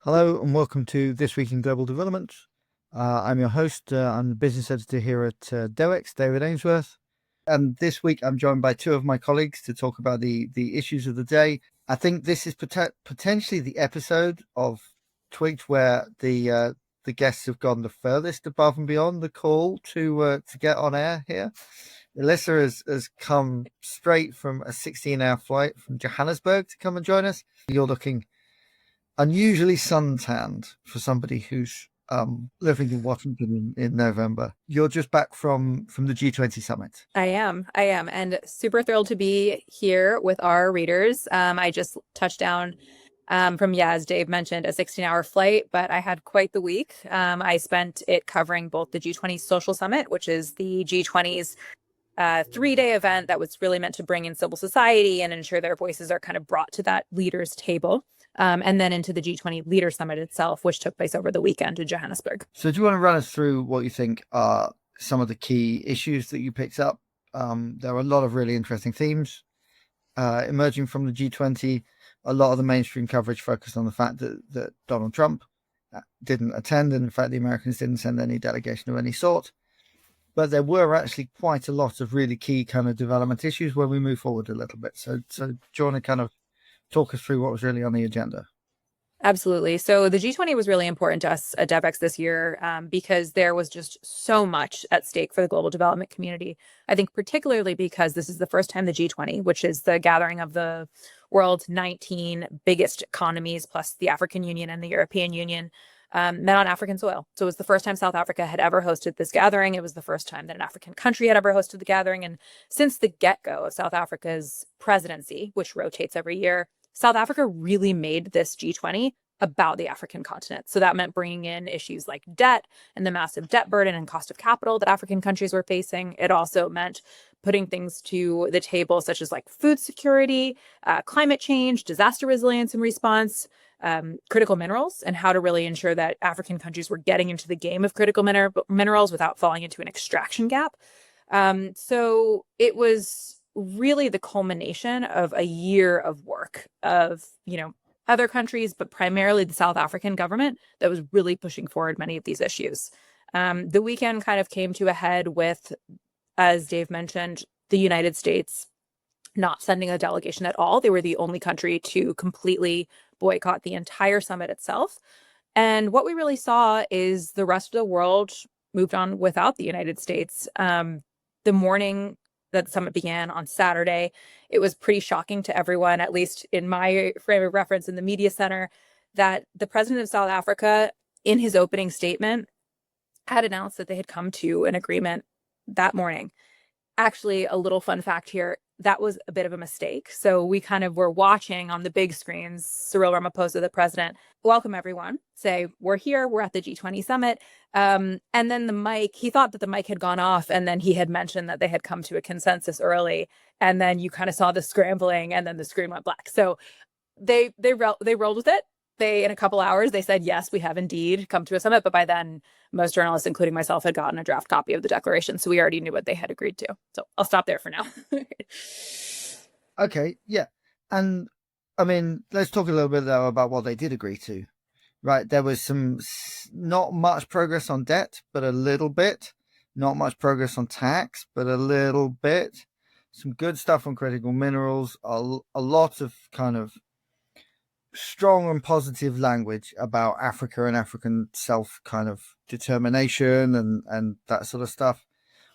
Hello and welcome to This Week in Global Development. I'm your host. I'm the business editor here at Devex, David Ainsworth. And this week I'm joined by two of my colleagues to talk about the issues of the day. I think this is potentially the episode of Twigged where the guests have gone the furthest above and beyond the call to get on air here. Alyssa has come straight from a 16-hour flight from Johannesburg to come and join us. You're looking unusually suntanned for somebody who's living in Washington in November. You're just back from the G20 Summit. I am, and super thrilled to be here with our readers. I just touched down from, as Dave mentioned, a 16-hour flight, but I had quite the week. I spent it covering both the G20 Social Summit, which is the G20's 3-day event that was really meant to bring in civil society and ensure their voices are kind of brought to that leaders' table. And then into the G20 Leader Summit itself, which took place over the weekend in Johannesburg. So do you want to run us through what you think are some of the key issues that you picked up? There are a lot of really interesting themes emerging from the G20. A lot of the mainstream coverage focused on the fact that Donald Trump didn't attend, and in fact the Americans didn't send any delegation of any sort. But there were actually quite a lot of really key kind of development issues when we move forward a little bit. So do you want to kind of talk us through what was really on the agenda? Absolutely. So the G20 was really important to us at Devex this year because there was just so much at stake for the global development community. I think particularly because this is the first time the G20, which is the gathering of the world's 19 biggest economies, plus the African Union and the European Union, met on African soil. So it was the first time South Africa had ever hosted this gathering. It was the first time that an African country had ever hosted the gathering. And since the get-go of South Africa's presidency, which rotates every year, South Africa really made this G20 about the African continent. So that meant bringing in issues like debt and the massive debt burden and cost of capital that African countries were facing. It also meant putting things to the table, such as like food security, climate change, disaster resilience and response, critical minerals, and how to really ensure that African countries were getting into the game of critical minerals without falling into an extraction gap. So it was really the culmination of a year of work of, other countries, but primarily the South African government that was really pushing forward many of these issues. The weekend kind of came to a head with, as Dave mentioned, the United States not sending a delegation at all. They were the only country to completely boycott the entire summit itself. And what we really saw is the rest of the world moved on without the United States. The morning that the summit began on Saturday, it was pretty shocking to everyone, at least in my frame of reference in the media center, that the president of South Africa, in his opening statement, had announced that they had come to an agreement that morning. Actually, a little fun fact here, that was a bit of a mistake. So we kind of were watching on the big screens, Cyril Ramaphosa, the president, welcome everyone, say, we're here, we're at the G20 Summit. And then the mic, he thought that the mic had gone off, and then he had mentioned that they had come to a consensus early. And then you kind of saw the scrambling, and then the screen went black. So they rolled with it. In a couple hours, they said, yes, we have indeed come to a summit. But by then, most journalists, including myself, had gotten a draft copy of the declaration. So we already knew what they had agreed to. So I'll stop there for now. Okay, yeah. And I mean, let's talk a little bit though about what they did agree to. Right, there was not much progress on debt, but a little bit. Not much progress on tax, but a little bit. Some good stuff on critical minerals. A lot of kind of strong and positive language about Africa and African self kind of determination and that sort of stuff.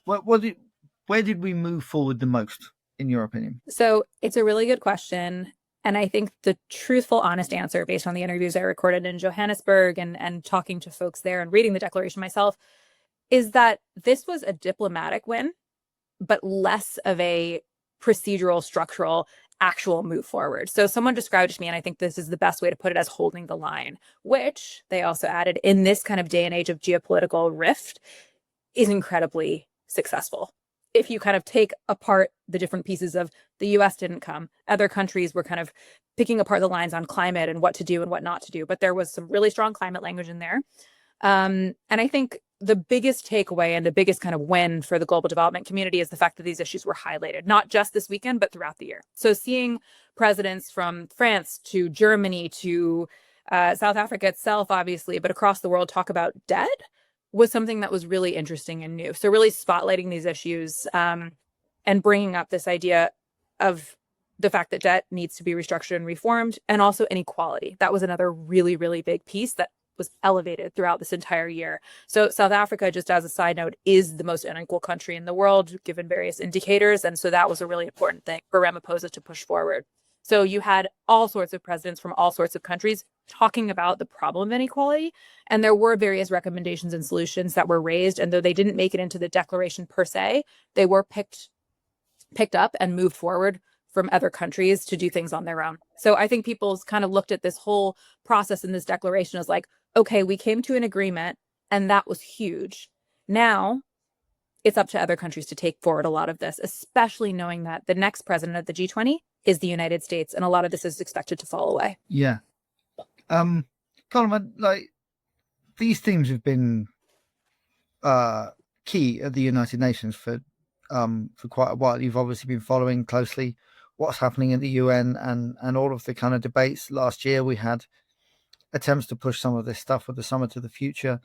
Where did we move forward the most, in your opinion? So it's a really good question. And I think the truthful, honest answer, based on the interviews I recorded in Johannesburg and talking to folks there and reading the declaration myself, is that this was a diplomatic win, but less of a procedural, structural, actual move forward. So someone described it to me, and I think this is the best way to put it, as holding the line, which they also added in this kind of day and age of geopolitical rift is incredibly successful. If you kind of take apart the different pieces of the US didn't come, other countries were kind of picking apart the lines on climate and what to do and what not to do. But there was some really strong climate language in there. And I think the biggest takeaway and the biggest kind of win for the global development community is the fact that these issues were highlighted, not just this weekend, but throughout the year. So seeing presidents from France to Germany to South Africa itself, obviously, but across the world, talk about debt was something that was really interesting and new. So really spotlighting these issues and bringing up this idea of the fact that debt needs to be restructured and reformed, and also inequality. That was another really, really big piece that was elevated throughout this entire year. So South Africa, just as a side note, is the most unequal country in the world, given various indicators. And so that was a really important thing for Ramaphosa to push forward. So you had all sorts of presidents from all sorts of countries talking about the problem of inequality. And there were various recommendations and solutions that were raised. And though they didn't make it into the declaration per se, they were picked up and moved forward from other countries to do things on their own. So I think people's kind of looked at this whole process in this declaration as like, okay, we came to an agreement and that was huge. Now it's up to other countries to take forward a lot of this, especially knowing that the next president of the G20 is the United States, and a lot of this is expected to fall away. Yeah. Colin, like, these themes have been key at the United Nations for quite a while. You've obviously been following closely what's happening in the UN and all of the kind of debates. Last year we had attempts to push some of this stuff with the Summit of the Future.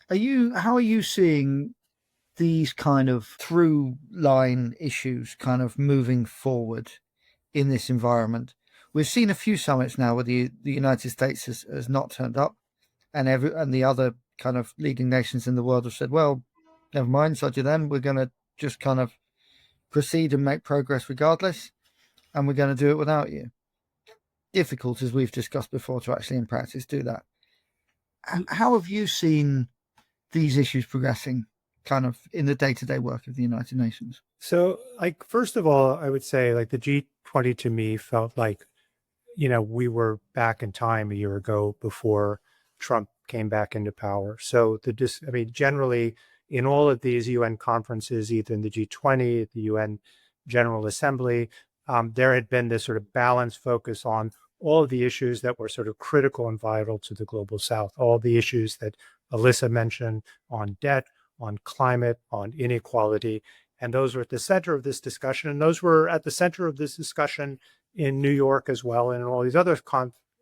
How are you seeing these kind of through line issues kind of moving forward in this environment? We've seen a few summits now where the United States has not turned up, and the other kind of leading nations in the world have said, well, never mind, so to them, we're going to just kind of proceed and make progress regardless, and we're going to do it without you. Difficult, as we've discussed before, to actually in practice do that. How have you seen these issues progressing kind of in the day-to-day work of the United Nations? So, like, first of all, I would say, like, the G20 to me felt like, we were back in time a year ago before Trump came back into power. So generally in all of these UN conferences, either in the G20, the UN General Assembly, there had been this sort of balanced focus on all of the issues that were sort of critical and vital to the global South, all the issues that Alyssa mentioned on debt, on climate, on inequality. And those were at the center of this discussion. And those were at the center of this discussion in New York as well, and in all these other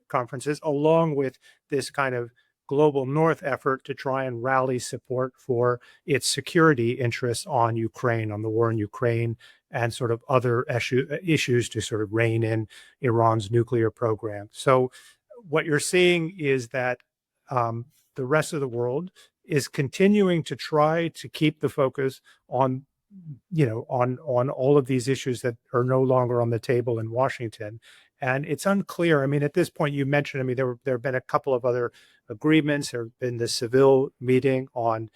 conferences, along with this kind of global North effort to try and rally support for its security interests on Ukraine, on the war in Ukraine, and sort of other issues to sort of rein in Iran's nuclear program. So what you're seeing is that the rest of the world is continuing to try to keep the focus on on all of these issues that are no longer on the table in Washington. And it's unclear. I mean, at this point, you mentioned, there have been a couple of other agreements. There have been the Seville meeting on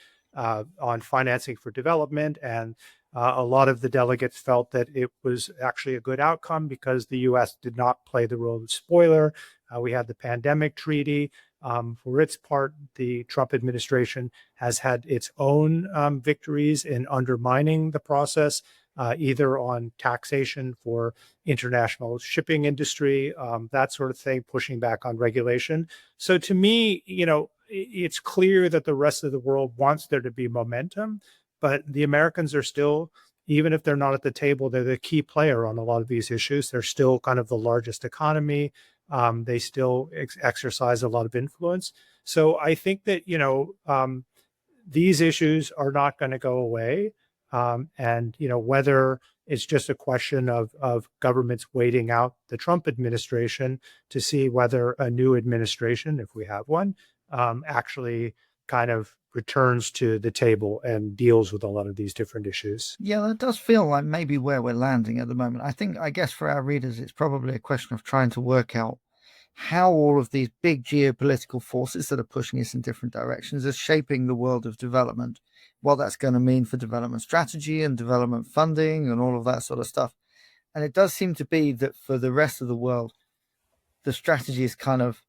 financing for development, and a lot of the delegates felt that it was actually a good outcome because the U.S. did not play the role of spoiler. We had the pandemic treaty. For its part, the Trump administration has had its own victories in undermining the process, either on taxation for international shipping industry, that sort of thing, pushing back on regulation. So to me, it's clear that the rest of the world wants there to be momentum, but the Americans are still, even if they're not at the table, they're the key player on a lot of these issues. They're still kind of the largest economy. They still exercise a lot of influence. So I think that, these issues are not going to go away. And, whether it's just a question of governments waiting out the Trump administration to see whether a new administration, if we have one, actually kind of returns to the table and deals with a lot of these different issues. Yeah, that does feel like maybe where we're landing at the moment. I guess for our readers, it's probably a question of trying to work out how all of these big geopolitical forces that are pushing us in different directions are shaping the world of development, what that's going to mean for development strategy and development funding and all of that sort of stuff. And it does seem to be that for the rest of the world, the strategy is kind of,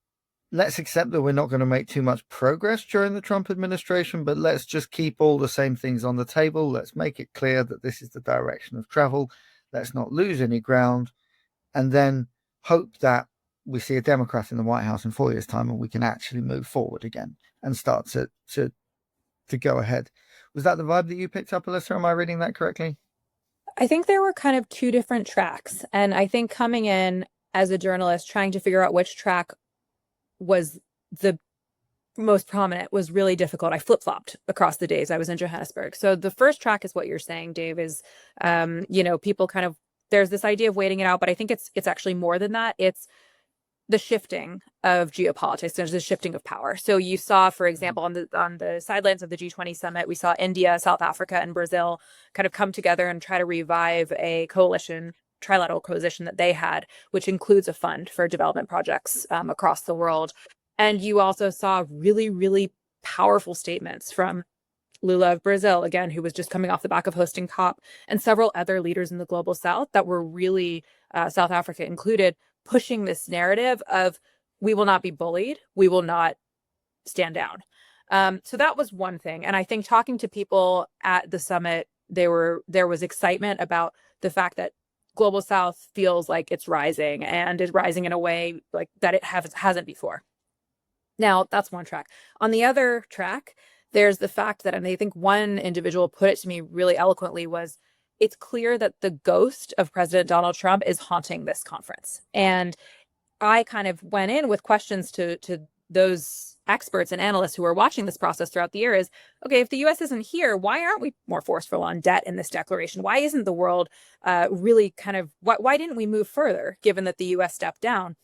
let's accept that we're not going to make too much progress during the Trump administration, but let's just keep all the same things on the table. Let's make it clear that this is the direction of travel. Let's not lose any ground. And then hope that we see a Democrat in the White House in 4 years' time and we can actually move forward again and start to go ahead. Was that the vibe that you picked up, Alyssa? Am I reading that correctly? I think there were kind of two different tracks. And I think coming in as a journalist, trying to figure out which track was the most prominent, was really difficult. I flip-flopped across the days I was in Johannesburg. So the first track is what you're saying, Dave, is, people kind of, there's this idea of waiting it out, but I think it's actually more than that. It's the shifting of geopolitics. There's the shifting of power. So you saw, for example, on the sidelines of the G20 Summit, we saw India, South Africa, and Brazil kind of come together and try to revive a trilateral coalition that they had, which includes a fund for development projects across the world. And you also saw really, really powerful statements from Lula of Brazil, again, who was just coming off the back of hosting COP, and several other leaders in the global South that were really, South Africa included, pushing this narrative of we will not be bullied, we will not stand down. So that was one thing. And I think talking to people at the summit, there was excitement about the fact that global South feels like it's rising, and is rising in a way like that it hasn't before. Now, that's one track. On the other track, there's the fact that, and I think one individual put it to me really eloquently, was it's clear that the ghost of President Donald Trump is haunting this conference. And I kind of went in with questions to those experts and analysts who are watching this process throughout the year is, okay, if the U.S. isn't here, why aren't we more forceful on debt in this declaration? Why isn't the world really kind of, why didn't we move further given that the U.S. stepped down?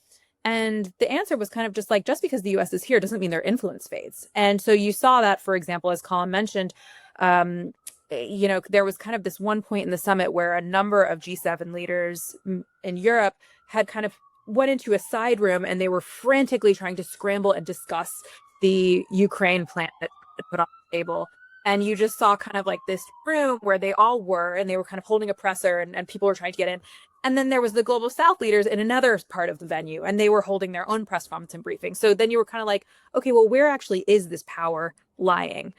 And the answer was kind of just like, just because the U.S. is here doesn't mean their influence fades. And so you saw that, for example, as Colin mentioned, there was kind of this one point in the summit where a number of G7 leaders in Europe had kind of went into a side room, and they were frantically trying to scramble and discuss the Ukraine plan that put on the table. And you just saw kind of like this room where they all were, and they were kind of holding a presser, and people were trying to get in. And then there was the global South leaders in another part of the venue, and they were holding their own press conference and briefing. So then you were kind of like, okay, well, where actually is this power lying?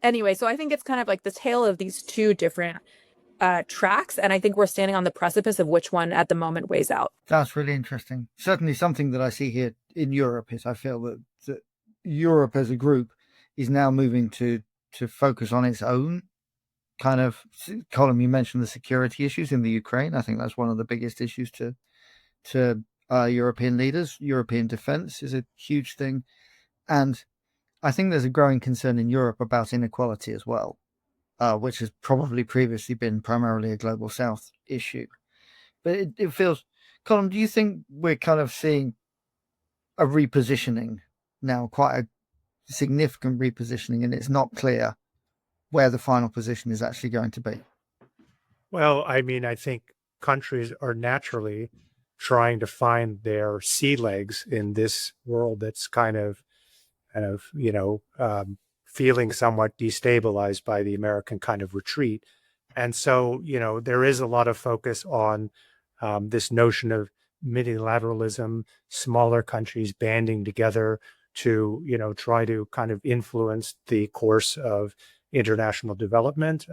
Anyway, so I think it's kind of like the tale of these two different tracks. And I think we're standing on the precipice of which one at the moment weighs out. That's really interesting. Certainly something that I see here in Europe is I feel that Europe as a group is now moving to focus on its own kind of, Colin, you mentioned the security issues in the Ukraine. I think that's one of the biggest issues to European leaders. European defense is a huge thing. And I think there's a growing concern in Europe about inequality as well, which has probably previously been primarily a global South issue. But it feels, Colin, do you think we're kind of seeing a repositioning now, quite a significant repositioning, and it's not clear where the final position is actually going to be? Well, I mean, I think countries are naturally trying to find their sea legs in this world that's kind of feeling somewhat destabilized by the American kind of retreat. And so, there is a lot of focus on this notion of multilateralism, smaller countries banding together to, try to kind of influence the course of international development.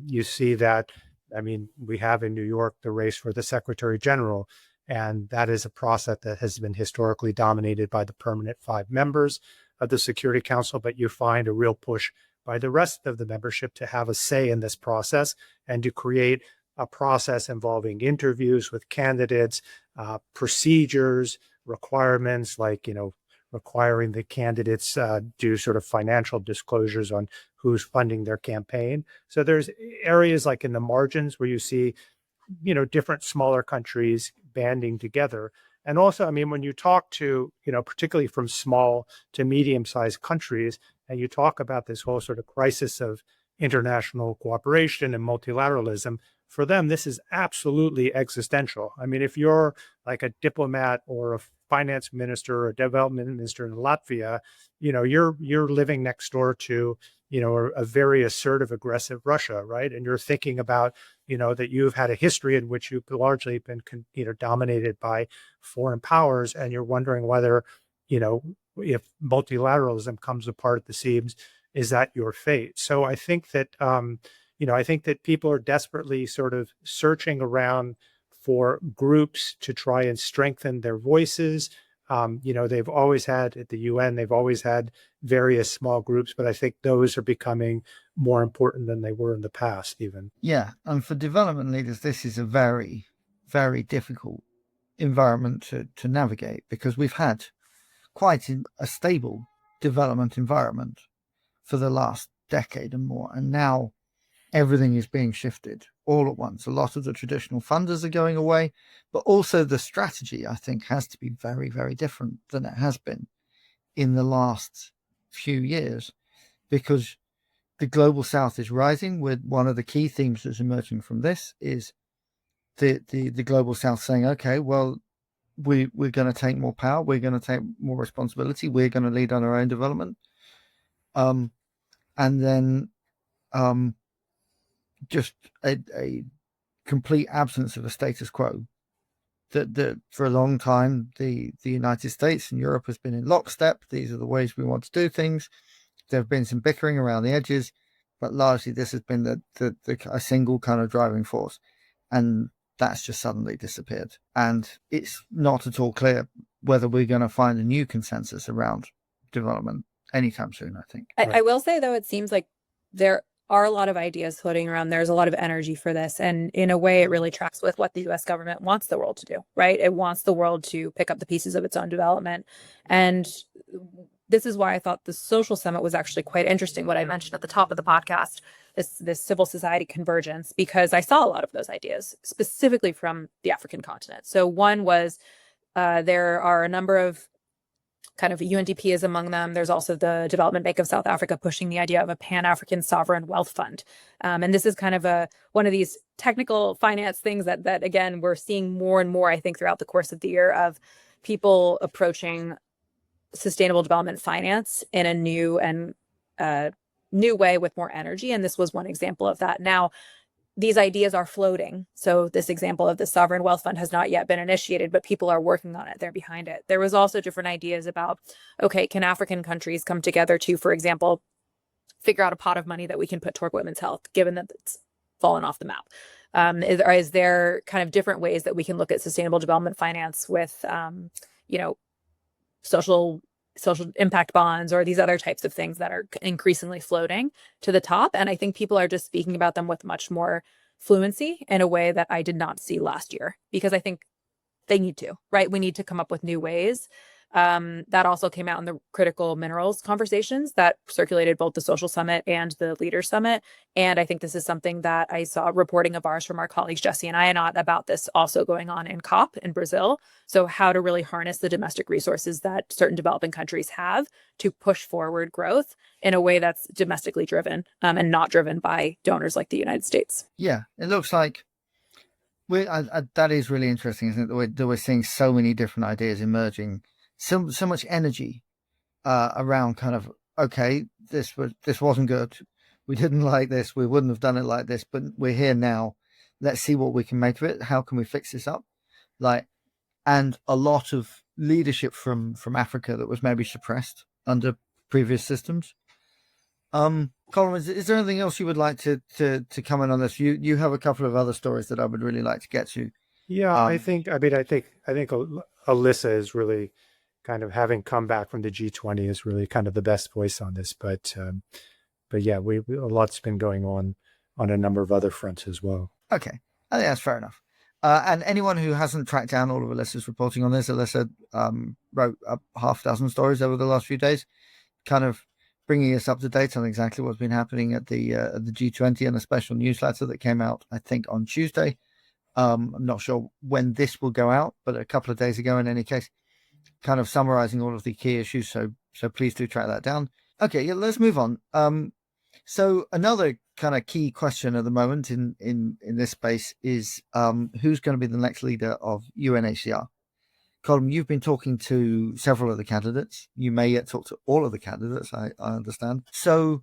You see that, we have in New York the race for the Secretary General, and that is a process that has been historically dominated by the permanent 5 members of the Security Council, but you find a real push by the rest of the membership to have a say in this process and to create a process involving interviews with candidates, procedures, requirements like, requiring the candidates do sort of financial disclosures on who's funding their campaign. So there's areas like in the margins where you see, different smaller countries banding together. And also, when you talk to, particularly from small to medium-sized countries, and you talk about this whole sort of crisis of international cooperation and multilateralism, for them, this is absolutely existential. If you're like a diplomat or a finance minister or a development minister in Latvia, you're living next door to, a very assertive, aggressive Russia, right? And you're thinking about, that you've had a history in which you've largely been, dominated by foreign powers, and you're wondering whether, if multilateralism comes apart at the seams, is that your fate? So I think that, I think that people are desperately sort of searching around for groups to try and strengthen their voices. They've always had at the UN, they've always had various small groups, but I think those are becoming more important than they were in the past even. Yeah, and for development leaders, this is a very, very difficult environment to navigate, because we've had quite in a stable development environment for the last decade and more. And now everything is being shifted all at once. A lot of the traditional funders are going away, but also the strategy, I think, has to be very, very different than it has been in the last few years, because the global south is rising. With one of the key themes that's emerging from this is the global south saying, okay, well, we're going to take more power, we're going to take more responsibility, we're going to lead on our own development. And then just a complete absence of a status quo. That for a long time, the United States and Europe has been in lockstep. These are the ways we want to do things. There have been some bickering around the edges, but largely this has been a single kind of driving force. And that's just suddenly disappeared. And it's not at all clear whether we're going to find a new consensus around development anytime soon, I think. I will say, though, it seems like there are a lot of ideas floating around. There's a lot of energy for this. And in a way, it really tracks with what the US government wants the world to do, right? It wants the world to pick up the pieces of its own development. And this is why I thought the social summit was actually quite interesting, what I mentioned at the top of the podcast, this civil society convergence, because I saw a lot of those ideas specifically from the African continent. So one was there are a number of kind of UNDP is among them. There's also the Development Bank of South Africa pushing the idea of a Pan-African sovereign wealth fund. And this is kind of one of these technical finance things that again, we're seeing more and more, I think, throughout the course of the year, of people approaching sustainable development finance in a new way with more energy. And this was one example of that. Now, these ideas are floating. So this example of the sovereign wealth fund has not yet been initiated, but people are working on it. They're behind it. There was also different ideas about, okay, can African countries come together to, for example, figure out a pot of money that we can put toward women's health, given that it's fallen off the map? Is there kind of different ways that we can look at sustainable development finance with, social impact bonds or these other types of things that are increasingly floating to the top? And I think people are just speaking about them with much more fluency in a way that I did not see last year, because I think they need to, right? We need to come up with new ways. That also came out in the critical minerals conversations that circulated both the social summit and the leader summit. And I think this is something that I saw reporting of ours from our colleagues, Jesse and Ayanat, about this also going on in COP in Brazil. So how to really harness the domestic resources that certain developing countries have to push forward growth in a way that's domestically driven and not driven by donors like the United States. Yeah, it looks like that is really interesting, isn't it? That we're seeing so many different ideas emerging. So much energy around kind of, okay, this wasn't good. We didn't like this. We wouldn't have done it like this, but we're here now. Let's see what we can make of it. How can we fix this up? And a lot of leadership from Africa that was maybe suppressed under previous systems. Colin, is there anything else you would like to comment on this? You have a couple of other stories that I would really like to get to. Yeah, I think Alyssa is really kind of, having come back from the G20, is really kind of the best voice on this. But yeah, a lot's been going on a number of other fronts as well. Okay, I think that's fair enough. And anyone who hasn't tracked down all of Alyssa's reporting on this, Alyssa wrote a half dozen stories over the last few days, kind of bringing us up to date on exactly what's been happening at the G20, and a special newsletter that came out, I think, on Tuesday. I'm not sure when this will go out, but a couple of days ago in any case, kind of summarizing all of the key issues. So please do track that down. Okay, yeah, let's move on. So another kind of key question at the moment in this space is who's going to be the next leader of UNHCR? Colin, you've been talking to several of the candidates. You may yet talk to all of the candidates, I understand. So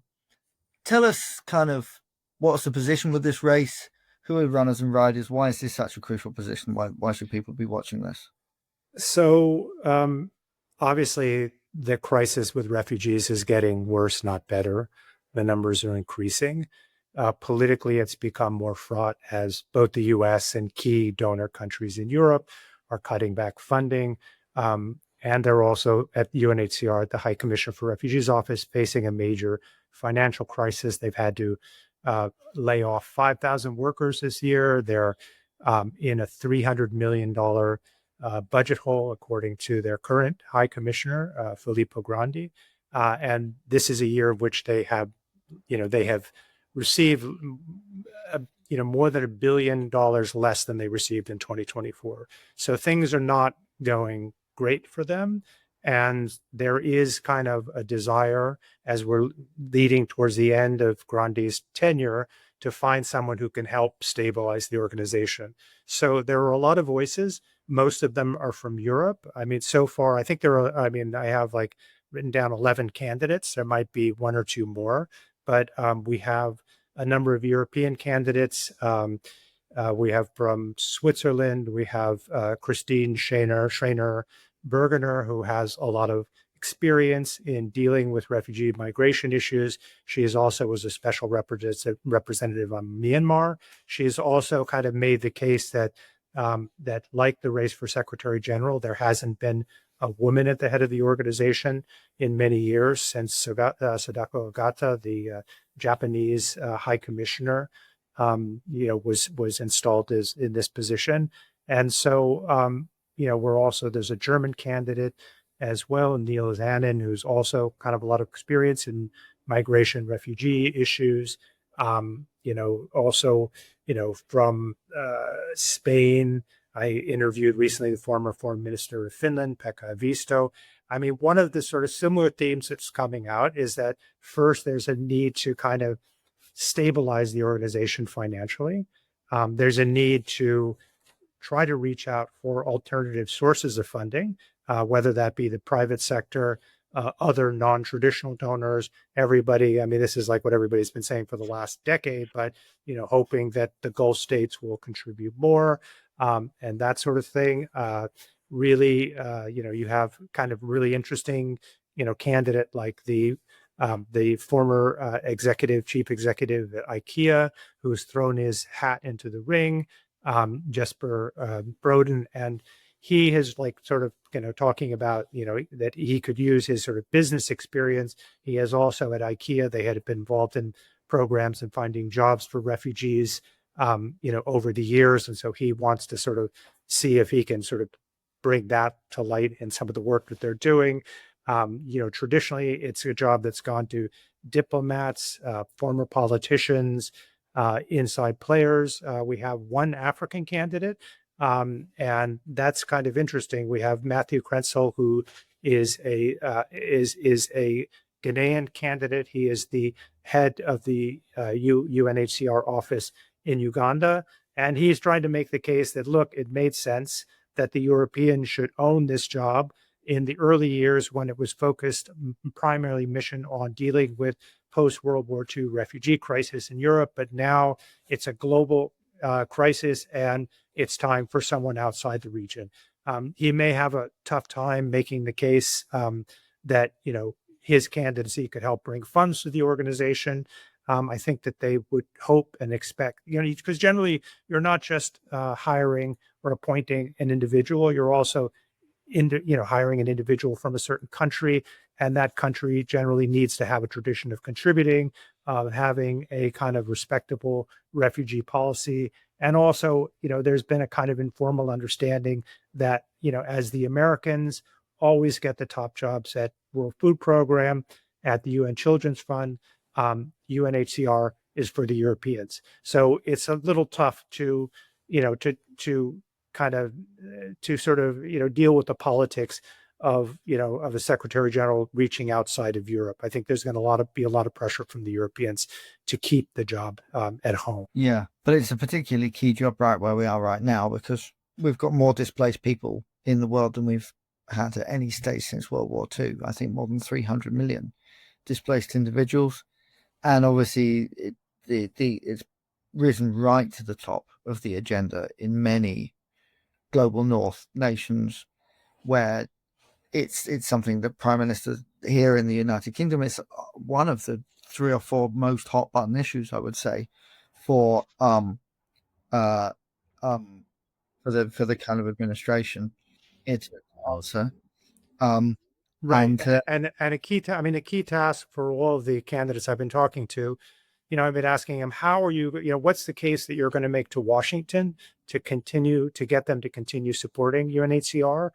tell us kind of what's the position with this race? Who are runners and riders? Why is this such a crucial position? Why should people be watching this? So obviously, the crisis with refugees is getting worse, not better. The numbers are increasing. Politically, it's become more fraught as both the U.S. and key donor countries in Europe are cutting back funding. And they're also at UNHCR, at the High Commissioner for Refugees Office, facing a major financial crisis. They've had to lay off 5,000 workers this year. They're in a $300 million budget hole, according to their current High Commissioner, Filippo Grandi. And this is a year of which they have received more than $1 billion less than they received in 2024. So things are not going great for them. And there is kind of a desire, as we're leading towards the end of Grandi's tenure, to find someone who can help stabilize the organization. So there are a lot of voices. Most of them are from Europe. I mean, so far, I think I have written down 11 candidates. There might be one or two more, but we have a number of European candidates. We have from Switzerland, we have Christine Schreiner Bergener, who has a lot of experience in dealing with refugee migration issues. She is also was a special representative on Myanmar. She has also kind of made the case that like the race for Secretary General, there hasn't been a woman at the head of the organization in many years since Sadako Ogata, the Japanese High Commissioner, was installed in this position. And so, there's a German candidate as well, Neil Zanin, who's also kind of a lot of experience in migration, refugee issues. Also, from Spain, I interviewed recently the former foreign minister of Finland, Pekka Haavisto. I mean, one of the sort of similar themes that's coming out is that first, there's a need to kind of stabilize the organization financially. There's a need to try to reach out for alternative sources of funding, whether that be the private sector, other non-traditional donors, everybody. I mean, this is like what everybody's been saying for the last decade, but, hoping that the Gulf states will contribute more, and that sort of thing. You have kind of really interesting, candidate like the former chief executive at IKEA, who's thrown his hat into the ring, Jesper Broden, and he has talking about, that he could use his sort of business experience. He has also at IKEA, they had been involved in programs and finding jobs for refugees, over the years. And so he wants to sort of see if he can sort of bring that to light in some of the work that they're doing. Traditionally, it's a job that's gone to diplomats, former politicians, inside players. We have one African candidate, and that's kind of interesting. We have Matthew Krenzel, who is a Ghanaian candidate. He is the head of the UNHCR office in Uganda, and he's trying to make the case that, look, it made sense that the Europeans should own this job in the early years when it was focused primarily mission on dealing with post-World War II refugee crisis in Europe, but now it's a global crisis and it's time for someone outside the region. He may have a tough time making the case that, his candidacy could help bring funds to the organization. I think that they would hope and expect, because generally you're not just hiring or appointing an individual, you're also hiring an individual from a certain country, and that country generally needs to have a tradition of contributing, having a kind of respectable refugee policy. And also, there's been a kind of informal understanding that, as the Americans always get the top jobs at World Food Program, at the UN Children's Fund, UNHCR is for the Europeans. So it's a little tough to deal with the politics of a Secretary General reaching outside of Europe. I think there's going to be a lot of pressure from the Europeans to keep the job at home. Yeah, but it's a particularly key job right where we are right now, because we've got more displaced people in the world than we've had at any stage since World War II. I think more than 300 million displaced individuals. And obviously it's risen right to the top of the agenda in many global north nations, where it's something that Prime Minister here in the United Kingdom is one of the 3 or 4 most hot button issues, I would say, for the kind of administration it's also right. And a key task for all of the candidates I've been talking to I've been asking him, how are you, what's the case that you're going to make to Washington to get them to continue supporting UNHCR?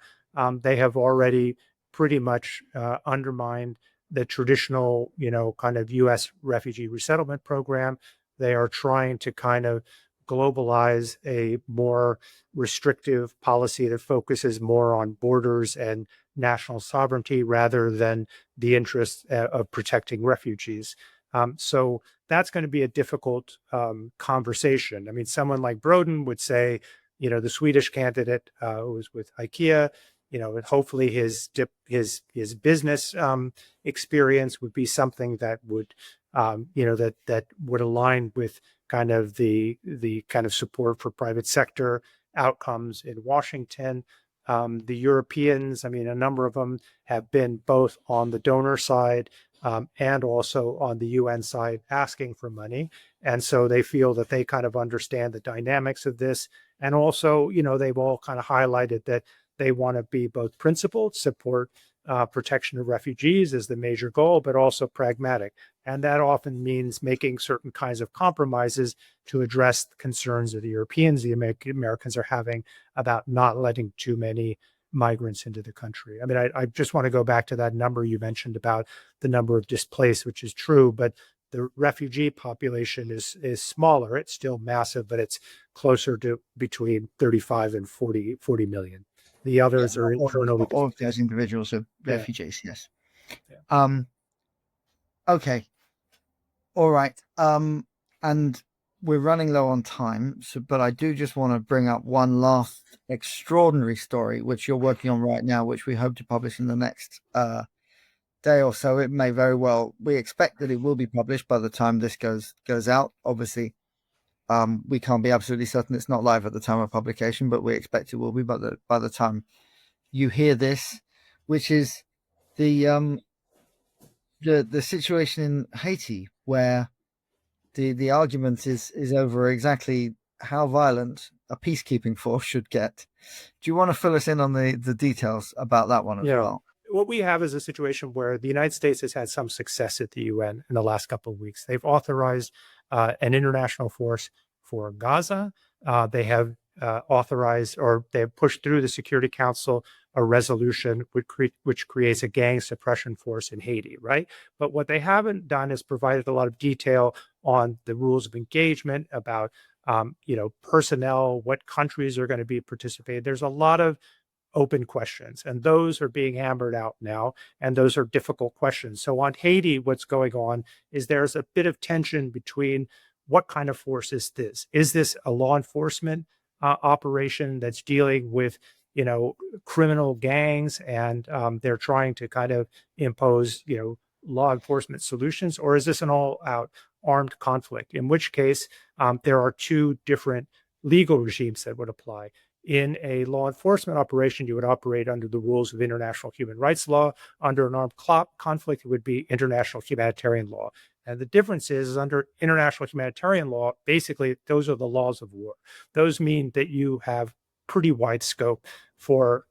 They have already pretty much undermined the traditional, kind of U.S. refugee resettlement program. They are trying to kind of globalize a more restrictive policy that focuses more on borders and national sovereignty rather than the interests of protecting refugees. So that's going to be a difficult conversation. I mean, someone like Broden would say, the Swedish candidate who was with IKEA, and hopefully his business experience would be something that would, that would align with kind of the kind of support for private sector outcomes in Washington. The Europeans, I mean, a number of them have been both on the donor side and also on the UN side asking for money. And so they feel that they kind of understand the dynamics of this. And also, they've all kind of highlighted that they want to be both principled, support protection of refugees as the major goal, but also pragmatic. And that often means making certain kinds of compromises to address the concerns of the Europeans, the Americans are having about not letting too many migrants into the country. I mean, I just want to go back to that number you mentioned about the number of displaced, which is true, but the refugee population is smaller. It's still massive, but it's closer to between 35 and 40 million. The others are internally. All of those individuals are refugees, yes. Okay. All right. And we're running low on time, but I do just want to bring up one last extraordinary story, which you're working on right now, which we hope to publish in the next day or so. It may very well, we expect that it will be published by the time this goes out. Obviously, we can't be absolutely certain it's not live at the time of publication, but we expect it will be by the time you hear this, which is the situation in Haiti, where the argument is over exactly how violent a peacekeeping force should get. Do you want to fill us in on the details about that one as well? What we have is a situation where the United States has had some success at the UN in the last couple of weeks. They've authorized an international force for Gaza. They have authorized, or they have pushed through the Security Council a resolution which creates a gang suppression force in Haiti, right? But what they haven't done is provided a lot of detail on the rules of engagement, about personnel, what countries are going to be participating. There's a lot of open questions, and those are being hammered out now, and those are difficult questions. So on Haiti, what's going on is there's a bit of tension between what kind of force is this? Is this a law enforcement operation that's dealing with criminal gangs, and they're trying to kind of impose law enforcement solutions, or is this an all-out armed conflict? In which case, there are two different legal regimes that would apply. In a law enforcement operation, you would operate under the rules of international human rights law. Under an armed conflict, it would be international humanitarian law. And the difference is under international humanitarian law, basically, those are the laws of war. Those mean that you have pretty wide scope for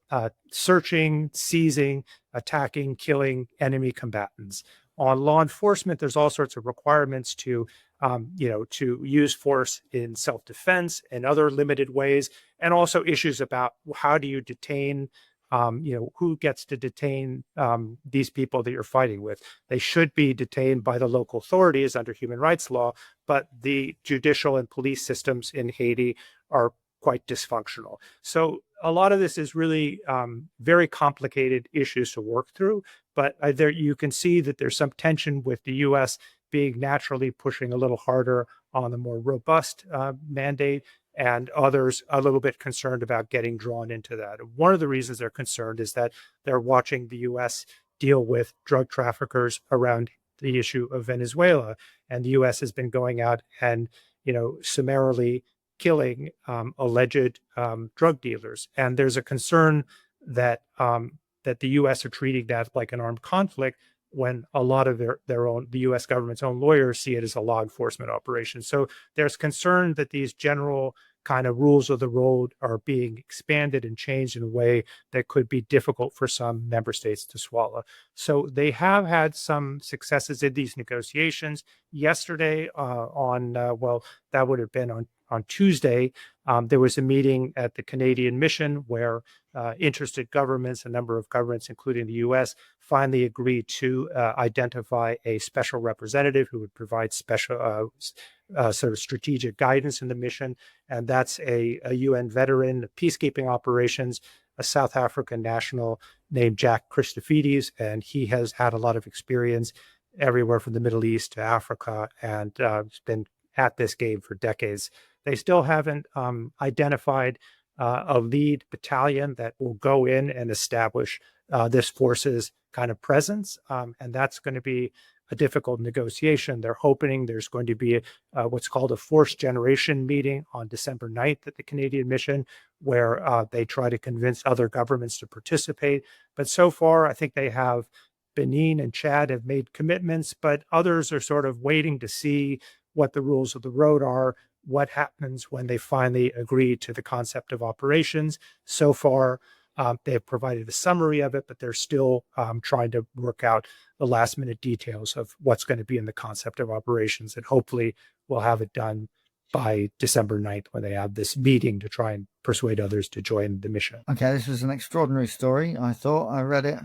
searching, seizing, attacking, killing enemy combatants. On law enforcement, there's all sorts of requirements to use force in self-defense and other limited ways, and also issues about how do you detain, who gets to detain these people that you're fighting with. They should be detained by the local authorities under human rights law, but the judicial and police systems in Haiti are quite dysfunctional. So a lot of this is really very complicated issues to work through, but there you can see that there's some tension with the U.S. being naturally pushing a little harder on the more robust mandate, and others a little bit concerned about getting drawn into that. One of the reasons they're concerned is that they're watching the U.S. deal with drug traffickers around the issue of Venezuela, and the U.S. has been going out and summarily killing alleged drug dealers. And there's a concern that that the U.S. are treating that like an armed conflict, when a lot of the U.S. government's own lawyers see it as a law enforcement operation. So there's concern that these general kind of rules of the road are being expanded and changed in a way that could be difficult for some member states to swallow. So they have had some successes in these negotiations. Yesterday that would have been on Tuesday, there was a meeting at the Canadian mission where interested governments, a number of governments, including the US, finally agreed to identify a special representative who would provide special sort of strategic guidance in the mission. And that's a UN veteran of peacekeeping operations, a South African national named Jack Christofides. And he has had a lot of experience everywhere from the Middle East to Africa, and has been at this game for decades. They still haven't identified a lead battalion that will go in and establish this force's kind of presence. And that's going to be a difficult negotiation. They're hoping there's going to be what's called a force generation meeting on December 9th at the Canadian mission, where they try to convince other governments to participate. But so far, I think they have Benin and Chad have made commitments, but others are sort of waiting to see what the rules of the road are, what happens when they finally agree to the concept of operations. So far, they have provided a summary of it, but they're still trying to work out the last minute details of what's going to be in the concept of operations. And hopefully we'll have it done by December 9th when they have this meeting to try and persuade others to join the mission. Okay, this was an extraordinary story. I thought I read it.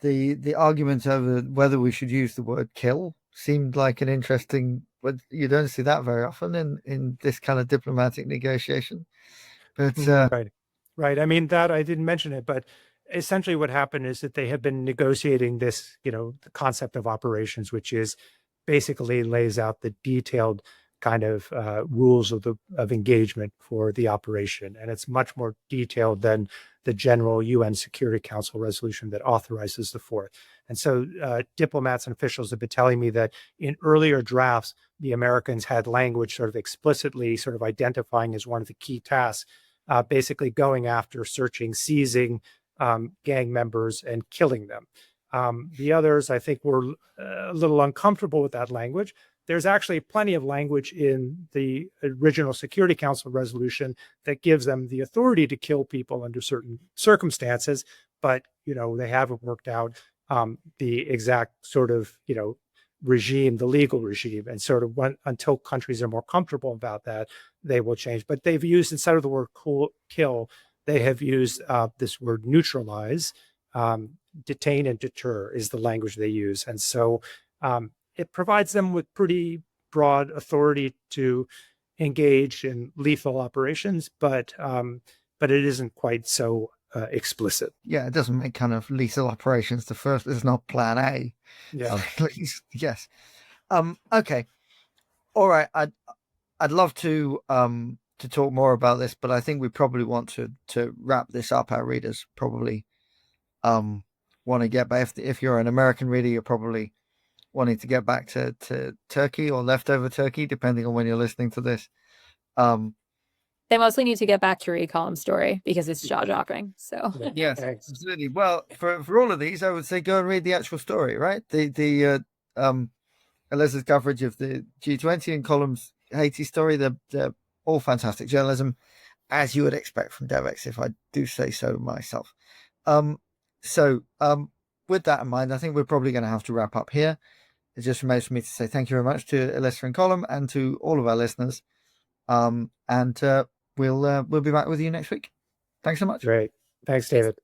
The argument over whether we should use the word kill seemed like an interesting, but you don't see that very often in this kind of diplomatic negotiation. But right. I mean, that I didn't mention it, but essentially what happened is that they have been negotiating this, the concept of operations, which is basically lays out the detailed kind of rules of engagement for the operation. And it's much more detailed than the general UN Security Council resolution that authorizes the force. And so diplomats and officials have been telling me that in earlier drafts, the Americans had language sort of explicitly sort of identifying as one of the key tasks, basically going after, searching, seizing gang members and killing them. The others, I think, were a little uncomfortable with that language. There's actually plenty of language in the original Security Council resolution that gives them the authority to kill people under certain circumstances, but they haven't worked out the exact sort of regime, the legal regime, and sort of until countries are more comfortable about that, they will change. But they've used, instead of the word kill, they have used this word neutralize. Detain and deter is the language they use, and so it provides them with pretty broad authority to engage in lethal operations, but it isn't quite so explicit. Yeah, it doesn't make kind of lethal operations the first. It's not plan A. Yeah. At least, yes. Okay. All right. I'd love to talk more about this, but I think we probably want to wrap this up. Our readers probably want to get back. If you're an American reader, you're probably wanting to get back to Turkey or leftover Turkey, depending on when you're listening to this. They mostly need to get back to read Column's story because it's jaw-dropping. So yes, absolutely. Well, for all of these, I would say go and read the actual story, right? The Eliza's coverage of the G20 and Column's Haiti story, they're all fantastic journalism, as you would expect from Devex, if I do say so myself. With that in mind, I think we're probably going to have to wrap up here. It just remains for me to say thank you very much to Eliza and Column and to all of our listeners. We'll be back with you next week. Thanks so much. Great. Thanks, David.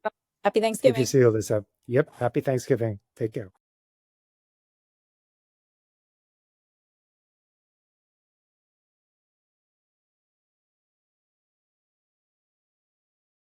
Happy Thanksgiving. Good to see you, Alyssa. Yep. Happy Thanksgiving. Take care.